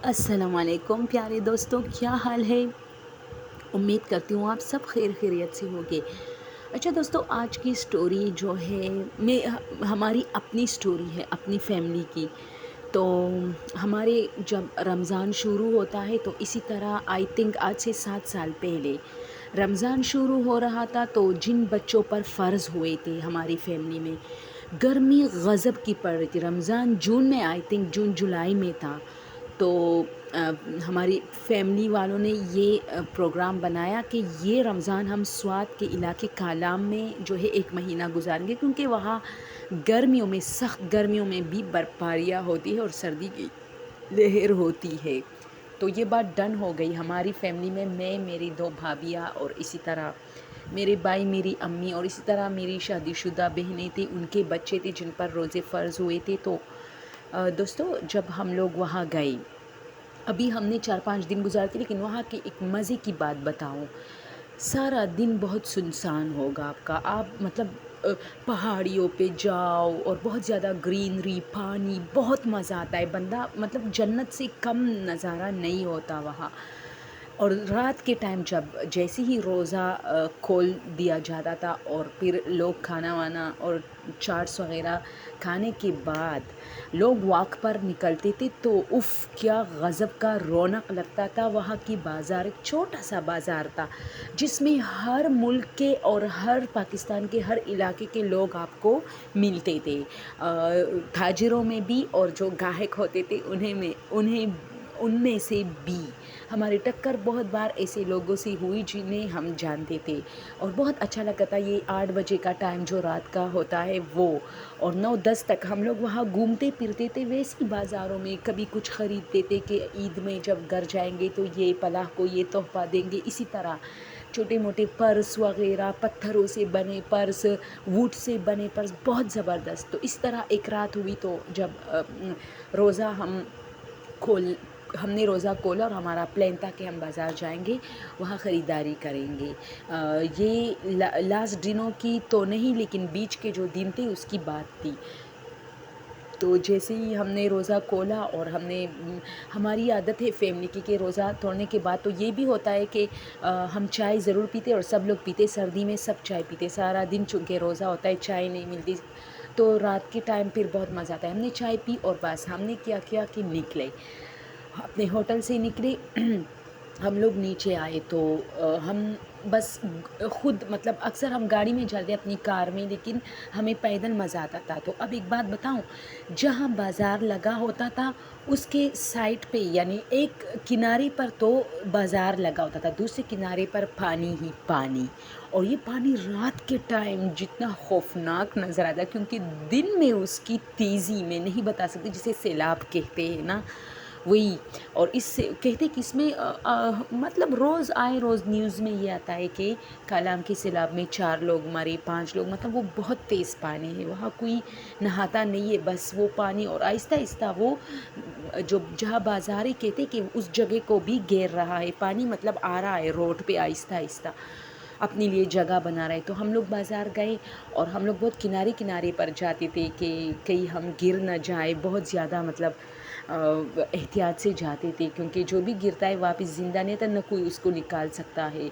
السلام علیکم پیارے دوستوں، کیا حال ہے؟ امید کرتی ہوں آپ سب خیر خیریت سے ہوگے۔ اچھا دوستوں، آج کی سٹوری جو ہے ہماری اپنی سٹوری ہے، اپنی فیملی کی۔ تو ہمارے جب رمضان شروع ہوتا ہے تو اسی طرح آئی تھنک آج سے 7 سال پہلے رمضان شروع ہو رہا تھا، تو جن بچوں پر فرض ہوئے تھے ہماری فیملی میں، گرمی غضب کی پڑ رہی تھی۔ رمضان جون میں، آئی تھنک جون جولائی میں تھا۔ تو ہماری فیملی والوں نے یہ پروگرام بنایا کہ یہ رمضان ہم سوات کے علاقے کالام میں جو ہے 1 مہینہ گزاریں گے، کیونکہ وہاں گرمیوں میں، سخت گرمیوں میں بھی برفباریاں ہوتی ہے اور سردی کی لہر ہوتی ہے۔ تو یہ بات ڈن ہو گئی ہماری فیملی میں، میری 2 بھابھیاں اور اسی طرح میرے بھائی، میری امی، اور اسی طرح میری شادی شدہ بہنیں تھیں، ان کے بچے تھے جن پر روزے فرض ہوئے تھے۔ تو دوستو، جب ہم لوگ وہاں گئے، ابھی ہم نے 4 5 دن گزارے تھے، لیکن وہاں کی ایک مزے کی بات بتاؤں۔ سارا دن بہت سنسان ہوگا آپ کا، آپ مطلب پہاڑیوں پہ جاؤ اور بہت زیادہ گرینری، پانی، بہت مزہ آتا ہے، بندہ مطلب جنت سے کم نظارہ نہیں ہوتا وہاں۔ اور رات کے ٹائم جب جیسے ہی روزہ کھول دیا جاتا تھا، اور پھر لوگ کھانا وانا اور چاٹس وغیرہ کھانے کے بعد لوگ واک پر نکلتے تھے، تو اف کیا غضب کا رونق لگتا تھا۔ وہاں کی بازار ایک چھوٹا سا بازار تھا، جس میں ہر ملک کے اور ہر پاکستان کے ہر علاقے کے لوگ آپ کو ملتے تھے، تاجروں میں بھی اور جو گاہک ہوتے تھے ان میں سے بھی۔ ہماری ٹکر بہت بار ایسے لوگوں سے ہوئی جنہیں ہم جانتے تھے، اور بہت اچھا لگتا تھا۔ یہ 8 بجے کا ٹائم جو رات کا ہوتا ہے وہ، اور 9 10 تک ہم لوگ وہاں گھومتے پھرتے تھے ویسی بازاروں میں، کبھی کچھ خریدتے تھے کہ عید میں جب گھر جائیں گے تو یہ پلاح کو یہ تحفہ دیں گے۔ اسی طرح چھوٹے موٹے پرس وغیرہ، پتھروں سے بنے پرس، ووڈ سے بنے پرس، بہت زبردست۔ تو اس طرح ایک رات ہوئی، تو جب روزہ ہم نے روزہ کھولا، اور ہمارا پلان تھا کہ ہم بازار جائیں گے، وہاں خریداری کریں گے۔ یہ لاسٹ دنوں کی تو نہیں، لیکن بیچ کے جو دن تھے اس کی بات تھی۔ تو جیسے ہی ہم نے روزہ کھولا، اور ہماری عادت ہے فیملی کی کہ روزہ توڑنے کے بعد تو یہ بھی ہوتا ہے کہ ہم چائے ضرور پیتے، اور سب لوگ پیتے، سردی میں سب چائے پیتے سارا دن، چونکہ روزہ ہوتا ہے چائے نہیں ملتی۔ تو رات کے ٹائم پھر بہت مزہ آتا ہے۔ ہم نے چائے پی، اور بس ہم نے کیا کہ نکلے، اپنے ہوٹل سے نکلے، ہم لوگ نیچے آئے تو ہم بس خود مطلب اکثر ہم گاڑی میں جاتے اپنی کار میں، لیکن ہمیں پیدل مزہ آتا تھا۔ تو اب ایک بات بتاؤں، جہاں بازار لگا ہوتا تھا اس کے سائڈ پہ، یعنی ایک کنارے پر تو بازار لگا ہوتا تھا، دوسرے کنارے پر پانی ہی پانی، اور یہ پانی رات کے ٹائم جتنا خوفناک نظر آتا ہے، کیونکہ دن میں اس کی تیزی میں نہیں بتا سکتی، جسے سیلاب کہتے ہیں نا، وہی۔ اور اس سے کہتے کہ اس میں مطلب روز آئے روز نیوز میں یہ آتا ہے کہ کالام کے سیلاب میں 4 لوگ مرے، 5 لوگ، مطلب وہ بہت تیز پانی ہے وہاں، کوئی نہاتا نہیں ہے، بس وہ پانی، اور آہستہ آہستہ وہ جو جہاں بازاریں کہتے کہ اس جگہ کو بھی گھیر رہا ہے پانی، مطلب آ رہا ہے روڈ پہ آہستہ آہستہ، اپنے لیے جگہ بنا رہے۔ تو ہم لوگ بازار گئے، اور ہم لوگ بہت کنارے کنارے پر جاتے تھے کہ کہیں ہم گر نہ جائے، بہت زیادہ مطلب احتیاط سے جاتے تھے، کیونکہ جو بھی گرتا ہے واپس زندہ نہیں تھا، نہ کوئی اس کو نکال سکتا ہے۔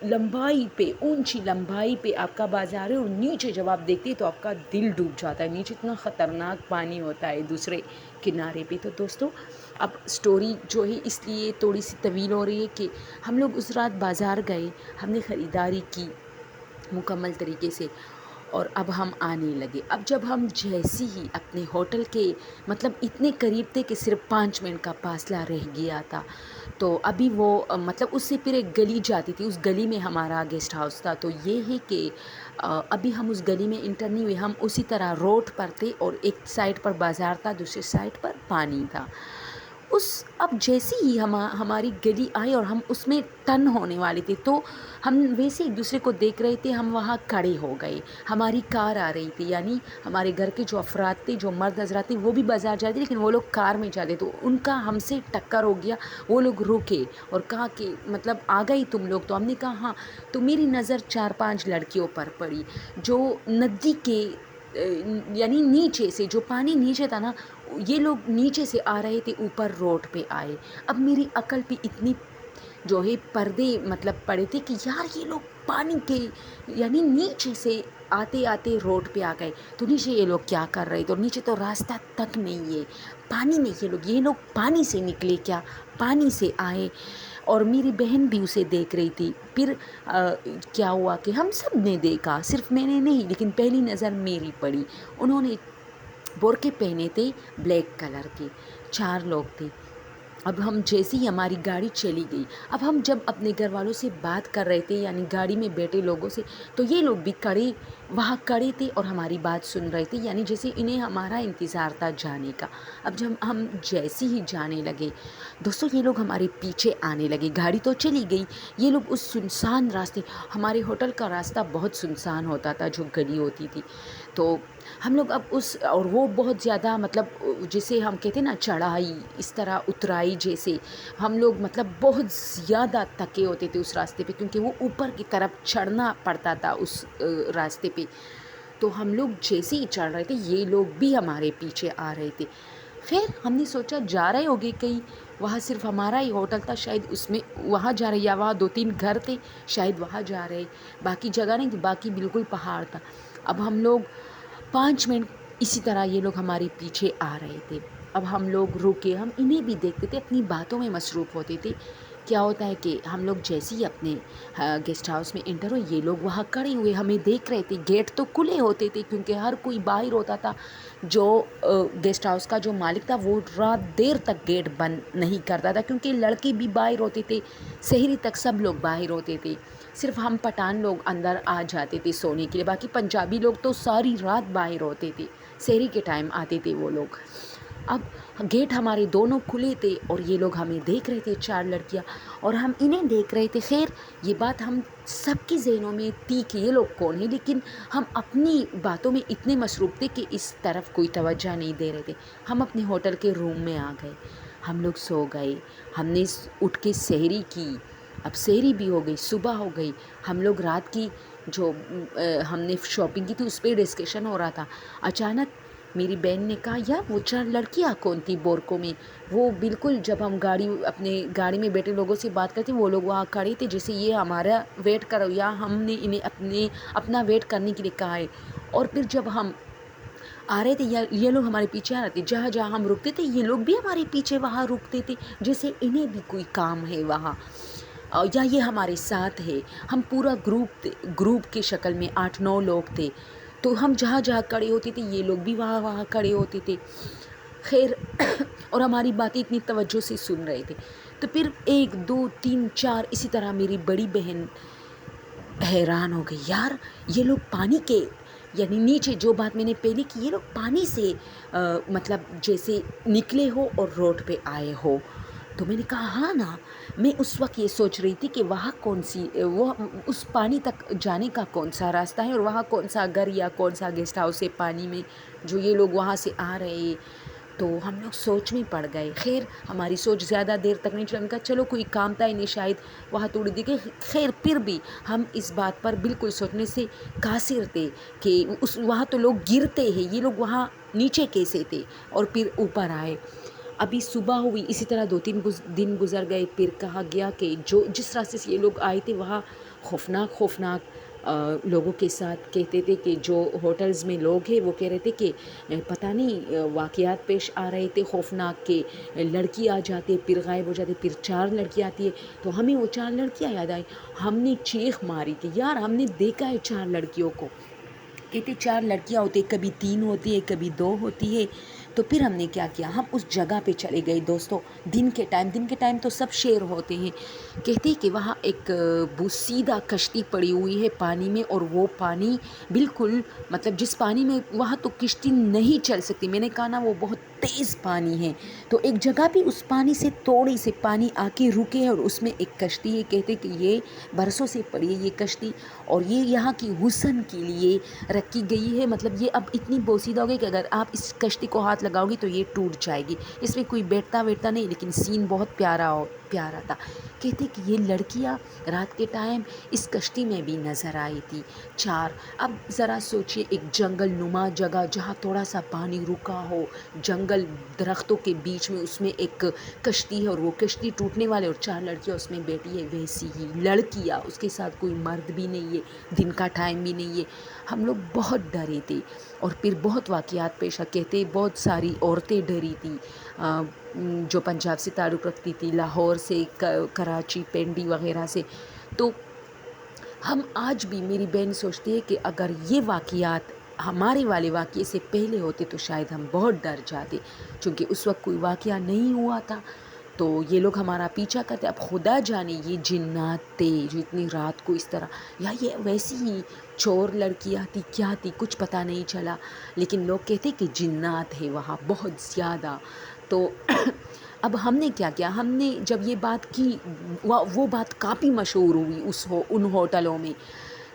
لمبائی پہ، اونچی لمبائی پہ آپ کا بازار ہے، اور نیچے جب آپ دیکھتے ہیں تو آپ کا دل ڈوب جاتا ہے، نیچے اتنا خطرناک پانی ہوتا ہے دوسرے کنارے پہ۔ تو دوستو، اب سٹوری جو ہے اس لیے تھوڑی سی طویل ہو رہی ہے کہ ہم لوگ اس رات بازار گئے، ہم نے خریداری کی مکمل طریقے سے، اور اب ہم آنے لگے۔ اب جب ہم جیسے ہی اپنے ہوٹل کے مطلب اتنے قریب تھے کہ صرف 5 منٹ کا فاصلہ رہ گیا تھا، تو ابھی وہ مطلب اس سے پھر ایک گلی جاتی تھی، اس گلی میں ہمارا گیسٹ ہاؤس تھا۔ تو یہ ہے کہ ابھی ہم اس گلی میں انٹر نہیں ہوئے، ہم اسی طرح روڈ پر تھے، اور ایک سائڈ پر بازار تھا، دوسری سائڈ پر پانی تھا۔ اب جیسے ہی ہماری گلی آئی اور ہم اس میں ٹرن ہونے والے تھے، تو ہم ویسے ایک دوسرے کو دیکھ رہے تھے، ہم وہاں کھڑے ہو گئے، ہماری کار آ رہی تھی، یعنی ہمارے گھر کے جو افراد تھے، جو مرد حضرات تھے، وہ بھی بازار جاتے، لیکن وہ لوگ کار میں جاتے، تو ان کا ہم سے ٹکر ہو گیا۔ وہ لوگ رکے اور کہا کہ مطلب آ گئی تم لوگ؟ تو ہم نے کہا ہاں۔ تو میری نظر 4 5 لڑکیوں پر پڑی، جو ندی کے یعنی نیچے سے جو پانی نیچے تھا نا، یہ لوگ نیچے سے آ رہے تھے، اوپر روڈ پہ آئے۔ اب میری عقل پہ اتنی جو ہے پردے مطلب پڑے تھے کہ یار یہ لوگ پانی کے یعنی نیچے سے آتے آتے روڈ پہ آ گئے، تو نیچے یہ لوگ کیا کر رہے تھے؟ اور نیچے تو راستہ تک نہیں ہے، پانی میں یہ لوگ پانی سے نکلے کیا؟ پانی سے آئے؟ اور میری بہن بھی اسے دیکھ رہی تھی۔ پھر کیا ہوا کہ ہم سب نے دیکھا، صرف میں نے نہیں، لیکن پہلی نظر میری پڑی۔ انہوں نے برقعے پہنے تھے بلیک کلر کے، 4 لوگ تھے۔ اب ہم جیسے ہی ہماری گاڑی چلی گئی، اب ہم جب اپنے گھر والوں سے بات کر رہے تھے یعنی گاڑی میں بیٹھے لوگوں سے، تو یہ لوگ بھی وہاں کھڑے تھے اور ہماری بات سن رہے تھے، یعنی جیسے انہیں ہمارا انتظار تھا جانے کا۔ اب جب ہم جیسے ہی جانے لگے دوستوں، یہ لوگ ہمارے پیچھے آنے لگے۔ گاڑی تو چلی گئی، یہ لوگ اس سنسان راستے، ہمارے ہوٹل کا راستہ بہت سنسان ہوتا تھا، جو گلی ہوتی تھی، تو ہم لوگ اب اور وہ بہت زیادہ مطلب جسے ہم کہتے ہیں نا چڑھائی، اس طرح اترائی جیسے، ہم لوگ مطلب بہت زیادہ تھکے ہوتے تھے اس راستے پہ، کیونکہ وہ اوپر کی طرف چڑھنا پڑتا تھا اس راستے پہ۔ تو ہم لوگ جیسے ہی چڑھ رہے تھے، یہ لوگ بھی ہمارے پیچھے آ رہے تھے۔ خیر ہم نے سوچا جا رہے ہوگے کہیں، وہاں صرف ہمارا ہی ہوٹل تھا، شاید اس میں وہاں جا رہے، یا وہاں 2-3 گھر تھے، شاید وہاں جا رہے، باقی جگہ نہیں تھی، باقی بالکل پہاڑ تھا۔ اب ہم لوگ 5 منٹ اسی طرح یہ لوگ ہمارے پیچھے آ رہے تھے۔ اب ہم لوگ رکے، ہم انہیں بھی دیکھتے تھے، اپنی باتوں میں مصروف ہوتے تھے۔ کیا ہوتا ہے کہ ہم لوگ جیسے ہی اپنے گیسٹ ہاؤس میں انٹر ہوئے، یہ لوگ وہاں کھڑے ہوئے ہمیں دیکھ رہے تھے۔ گیٹ تو کھلے ہوتے تھے کیونکہ ہر کوئی باہر ہوتا تھا، جو گیسٹ ہاؤس کا جو مالک تھا وہ رات دیر تک گیٹ بند نہیں کرتا تھا، کیونکہ لڑکے بھی باہر ہوتے تھے، سحری تک سب لوگ باہر ہوتے تھے، صرف ہم پٹھان لوگ اندر آ جاتے تھے سونے کے لیے، باقی پنجابی لوگ تو ساری رات باہر ہوتے تھے، سحری کے ٹائم آتے تھے وہ لوگ۔ اب گیٹ ہمارے دونوں کھلے تھے اور یہ لوگ ہمیں دیکھ رہے تھے، 4 لڑکیاں، اور ہم انہیں دیکھ رہے تھے۔ خیر یہ بات ہم سب کے ذہنوں میں تھی کہ یہ لوگ کون ہیں، لیکن ہم اپنی باتوں میں اتنے مصروف تھے کہ اس طرف کوئی توجہ نہیں دے رہے تھے۔ ہم اپنے ہوٹل کے روم میں آ گئے، ہم لوگ سو گئے، ہم نے اٹھ کے سحری کی۔ اب سحری بھی ہو گئی، صبح ہو گئی، ہم لوگ رات کی جو ہم نے شاپنگ کی تھی اس پہ ڈسکشن ہو رہا تھا۔ اچانک میری بہن نے کہا یار وہ 4 لڑکیاں کون تھی بورکوں میں؟ وہ بالکل جب ہم اپنے گاڑی میں بیٹھے لوگوں سے بات کرتے، وہ لوگ وہاں کھڑے تھے جیسے یہ ہمارا ویٹ کرو، یا ہم نے انہیں اپنا ویٹ کرنے کے لیے کہا ہے۔ اور پھر جب ہم آ رہے تھے، یہ لوگ ہمارے پیچھے آ رہے تھے، جہاں جہاں ہم رکتے تھے یہ لوگ بھی ہمارے پیچھے وہاں رکتے تھے، جیسے انہیں بھی کوئی کام ہے وہاں، یا یہ ہمارے ساتھ ہے۔ ہم پورا گروپ کی شکل میں 8-9 لوگ تھے، تو ہم جہاں جہاں کھڑے ہوتے تھے یہ لوگ بھی وہاں کھڑے ہوتے تھے۔ خیر اور ہماری باتیں اتنی توجہ سے سن رہے تھے۔ تو پھر 1 2 3 4 اسی طرح میری بڑی بہن حیران ہو گئی، یار یہ لوگ پانی کے یعنی نیچے، جو بات میں نے پہلے کی، یہ لوگ پانی سے مطلب جیسے نکلے ہو اور روڈ پہ آئے ہو۔ تو میں نے کہا ہاں نا، میں اس وقت یہ سوچ رہی تھی کہ وہاں وہ اس پانی تک جانے کا کون سا راستہ ہے، اور وہاں کون سا گھر یا کون سا گیسٹ ہاؤس ہے پانی میں، جو یہ لوگ وہاں سے آ رہے ہیں۔ تو ہم لوگ سوچ میں پڑ گئے۔ خیر ہماری سوچ زیادہ دیر تک نہیں چلی، ہم نے کہا چلو کوئی کام تھا انہیں، شاید وہاں تھوڑی دیر۔ خیر پھر بھی ہم اس بات پر بالکل سوچنے سے قاصر تھے کہ وہاں تو لوگ گرتے ہیں، یہ لوگ وہاں نیچے کیسے تھے اور پھر اوپر آئے۔ ابھی صبح ہوئی، اسی طرح 2-3 دن گزر گئے، پھر کہا گیا کہ جس راستے سے یہ لوگ آئے تھے وہاں خوفناک لوگوں کے ساتھ کہتے تھے کہ جو ہوٹلز میں لوگ ہیں وہ کہہ رہے تھے کہ پتہ نہیں واقعات پیش آ رہے تھے خوفناک، کہ لڑکی آ جاتے پھر غائب ہو جاتے، پھر 4 لڑکیاں آتی ہے۔ تو ہمیں وہ 4 لڑکیاں یاد آئی، ہم نے چیخ ماری کہ یار ہم نے دیکھا ہے 4 لڑکیوں کو۔ کہتے 4 لڑکیاں ہوتی، کبھی 3 ہوتی ہے، کبھی 2 ہوتی ہے۔ تو پھر ہم نے کیا کیا، ہم اس جگہ پہ چلے گئے دوستوں، دن کے ٹائم تو سب شیر ہوتے ہیں۔ کہتے کہ وہاں ایک بوسیدہ کشتی پڑی ہوئی ہے پانی میں، اور وہ پانی بالکل مطلب جس پانی میں وہاں تو کشتی نہیں چل سکتی، میں نے کہا نا وہ بہت تیز پانی ہے۔ تو ایک جگہ پہ اس پانی سے تھوڑی سے پانی آ کے رکے، اور اس میں ایک کشتی ہے۔ کہتے کہ یہ برسوں سے پڑی ہے یہ کشتی، اور یہ یہاں کی حسن کے لیے رکھی گئی ہے، مطلب یہ اب اتنی بوسیدہ ہو گئی کہ اگر آپ اس کشتی کو ہاتھ لگاؤ گی تو یہ ٹوٹ جائے گی، اس میں کوئی بیٹھتا نہیں، لیکن سین بہت پیارا تھا۔ کہتے کہ یہ لڑکیاں رات کے ٹائم اس کشتی میں بھی نظر آئی تھی 4۔ اب ذرا سوچئے، ایک جنگل نما جگہ جہاں تھوڑا سا پانی رکا ہو، جنگل جنگل درختوں کے بیچ میں اس میں ایک کشتی ہے اور وہ کشتی ٹوٹنے والے اور 4 لڑکیاں اس میں بیٹھی ہے، ویسی ہی لڑکیاں، اس کے ساتھ کوئی مرد بھی نہیں ہے، دن کا ٹائم بھی نہیں ہے۔ ہم لوگ بہت ڈرے تھے اور پھر بہت واقعات پیش کہتے بہت ساری عورتیں ڈری تھیں جو پنجاب سے تعلق رکھتی تھی، لاہور سے، کراچی، پنڈی وغیرہ سے۔ تو ہم آج بھی، میری بہن سوچتی ہے کہ اگر یہ واقعات ہمارے والے واقعے سے پہلے ہوتے تو شاید ہم بہت ڈر جاتے، چونکہ اس وقت کوئی واقعہ نہیں ہوا تھا تو یہ لوگ ہمارا پیچھا کرتے۔ اب خدا جانے یہ جنات تھے جو اتنی رات کو اس طرح، یا یہ ویسی ہی چور لڑکیاں تھی، کیا تھی کچھ پتہ نہیں چلا، لیکن لوگ کہتے کہ جنات ہے وہاں بہت زیادہ۔ تو اب ہم نے کیا کیا، ہم نے جب یہ بات کی، وہ بات کافی مشہور ہوئی ان ہوٹلوں میں،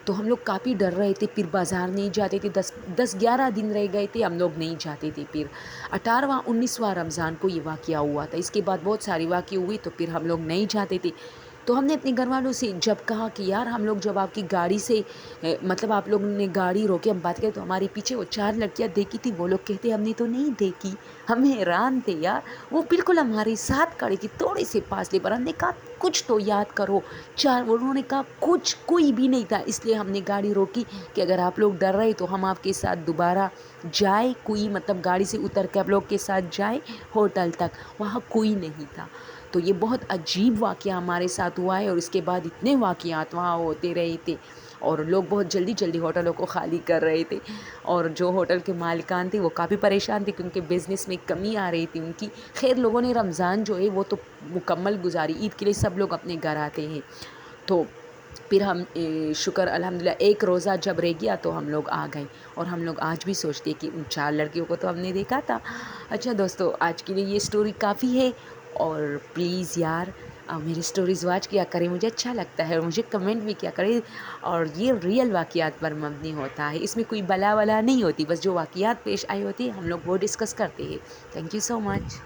تو ہم لوگ کافی ڈر رہے تھے، پھر بازار نہیں جاتے تھے، 10-11 دن رہ گئے تھے، ہم لوگ نہیں جاتے تھے۔ پھر 18واں 19واں رمضان کو یہ واقعہ ہوا تھا، اس کے بعد بہت ساری واقعے ہوئی تو پھر ہم لوگ نہیں جاتے تھے۔ تو ہم نے اپنے گھر والوں سے جب کہا کہ یار ہم لوگ جب آپ کی گاڑی سے مطلب آپ لوگوں نے گاڑی روکے، ہم بات کریں تو ہمارے پیچھے وہ 4 لڑکیاں دیکھی تھی، وہ لوگ کہتے ہم نے تو نہیں دیکھی، ہم حیران تھے یار، وہ بالکل ہمارے ساتھ کھڑی تھی تھوڑے سے فاصلے پر۔ ہم نے کہا کچھ تو یاد کرو، انہوں نے کہا کوئی بھی نہیں تھا، اس لیے ہم نے گاڑی روکی کہ اگر آپ لوگ ڈر رہے تو ہم آپ کے ساتھ دوبارہ جائے، کوئی مطلب گاڑی سے اتر کے آپ لوگ کے ساتھ جائے ہوٹل تک، وہاں کوئی نہیں تھا۔ تو یہ بہت عجیب واقعہ ہمارے ساتھ ہوا ہے، اور اس کے بعد اتنے واقعات وہاں ہوتے رہے تھے اور لوگ بہت جلدی ہوٹلوں کو خالی کر رہے تھے، اور جو ہوٹل کے مالکان تھے وہ کافی پریشان تھے کیونکہ بزنس میں کمی آ رہی تھی ان کی۔ خیر لوگوں نے رمضان جو ہے وہ تو مکمل گزاری، عید کے لیے سب لوگ اپنے گھر آتے ہیں، تو پھر ہم شکر الحمدللہ ایک روزہ جب رہ گیا تو ہم لوگ آ گئے، اور ہم لوگ آج بھی سوچتے کہ ان 4 لڑکیوں کو تو ہم نے دیکھا تھا۔ اچھا دوستو، آج کے لیے یہ سٹوری کافی ہے، اور پلیز یار میری سٹوریز واچ کیا کریں، مجھے اچھا لگتا ہے، اور مجھے کمنٹ بھی کیا کریں، اور یہ ریئل واقعات پر مبنی ہوتا ہے، اس میں کوئی بلا ولا نہیں ہوتی، بس جو واقعات پیش آئی ہوتی ہے ہم لوگ وہ ڈسکس کرتے ہیں۔ Thank you so much.